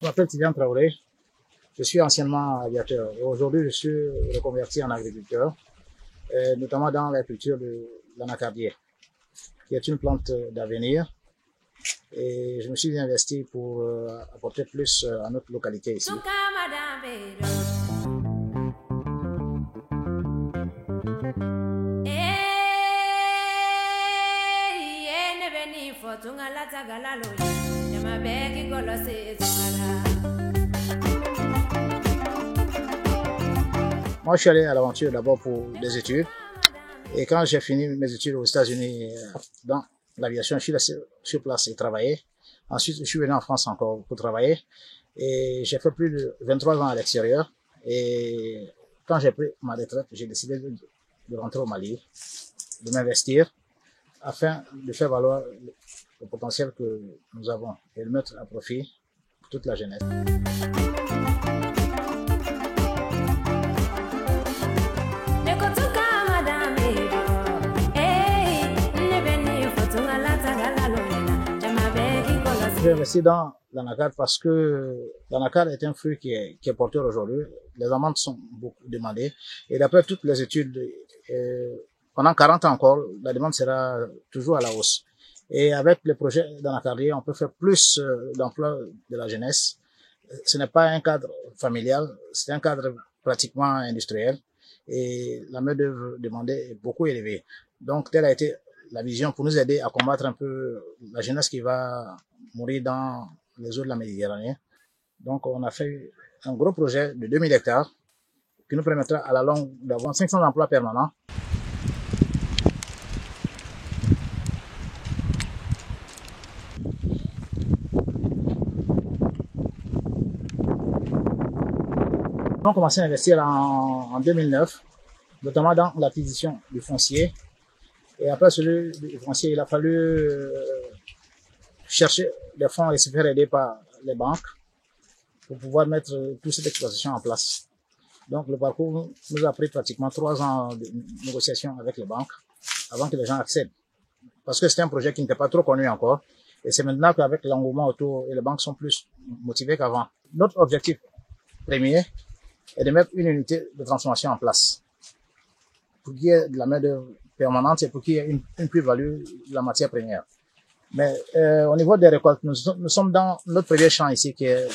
Je m'appelle Tidiane Traoré, je suis anciennement aviateur et aujourd'hui je suis reconverti en agriculteur, notamment dans la culture de l'anacardier, qui est une plante d'avenir. Et je me suis investi pour apporter plus à notre localité ici. Moi, je suis allé à l'aventure d'abord pour des études. Et quand j'ai fini mes études aux États-Unis dans l'aviation, je suis resté sur place et travaillé. Ensuite, je suis venu en France encore pour travailler. Et j'ai fait plus de 23 ans à l'extérieur. Et quand j'ai pris ma retraite, j'ai décidé de rentrer au Mali, de m'investir afin de faire valoir le potentiel que nous avons et le mettre à profit pour toute la jeunesse. J'ai investi dans l'anacarde parce que l'anacarde est un fruit qui est porteur aujourd'hui. Les amandes sont beaucoup demandées. Et d'après toutes les études, pendant 40 ans encore, la demande sera toujours à la hausse. Et avec les projets d'anacardier, on peut faire plus d'emplois de la jeunesse. Ce n'est pas un cadre familial, c'est un cadre pratiquement industriel. Et la main-d'œuvre demandée est beaucoup élevée. Donc, telle a été la vision pour nous aider à combattre un peu la jeunesse qui va mourir dans les eaux de la Méditerranée. Donc, on a fait un gros projet de 2000 hectares qui nous permettra à la longue d'avoir 500 emplois permanents. On a commencé à investir en 2009, notamment dans l'acquisition du foncier. Et après celui du foncier, il a fallu chercher des fonds et se faire aider par les banques pour pouvoir mettre toute cette exploitation en place. Donc le parcours nous a pris pratiquement 3 ans de négociation avec les banques avant que les gens accèdent. Parce que c'était un projet qui n'était pas trop connu encore. Et c'est maintenant qu'avec l'engouement autour, et les banques sont plus motivées qu'avant. Notre objectif premier est de mettre une unité de transformation en place pour qu'il y ait de la main-d'œuvre permanente et pour qu'il y ait une plus-value de la matière première. Mais au niveau des récoltes, nous sommes dans notre premier champ ici qui est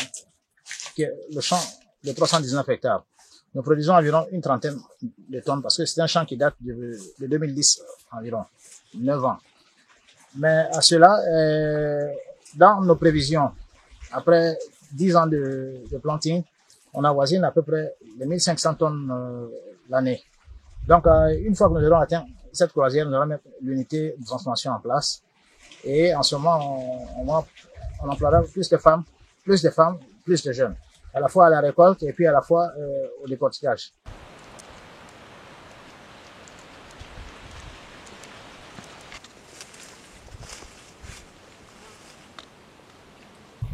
le champ de 319 hectares. Nous produisons environ une trentaine de tonnes parce que c'est un champ qui date de 2010 environ, 9 ans. Mais à cela, dans nos prévisions, après 10 ans de planting, on avoisine à peu près les 1500 tonnes l'année. Donc, une fois que nous aurons atteint cette croisière, nous allons mettre l'unité de transformation en place. Et en ce moment, on emploiera plus de femmes, plus de jeunes. À la fois à la récolte et puis à la fois au décortiquage.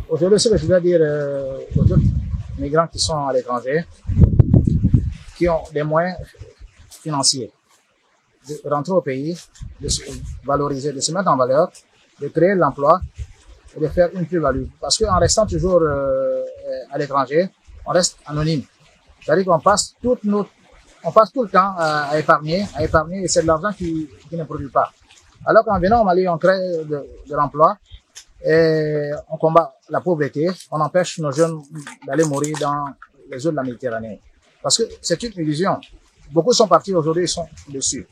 Aujourd'hui, ce que je voudrais dire aux autres migrants qui sont à l'étranger, qui ont des moyens financiers, de rentrer au pays, de se valoriser, de se mettre en valeur, de créer de l'emploi et de faire une plus-value. Parce qu'en restant toujours à l'étranger, on reste anonyme. C'est-à-dire qu'on passe tout le temps à épargner et c'est de l'argent qui ne produit pas. Alors qu'en venant au Mali, on crée de l'emploi et on combat la pauvreté, on empêche nos jeunes d'aller mourir dans les eaux de la Méditerranée. Parce que c'est une illusion. Beaucoup sont partis aujourd'hui, ils sont dessus.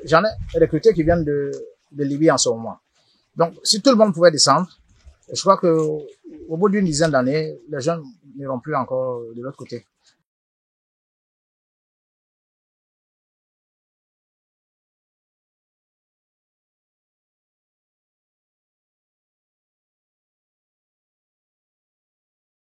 J'en ai recruté qui viennent de Libye en ce moment. Donc, si tout le monde pouvait descendre, je crois qu'au bout d'une dizaine d'années, les jeunes n'iront plus encore de l'autre côté.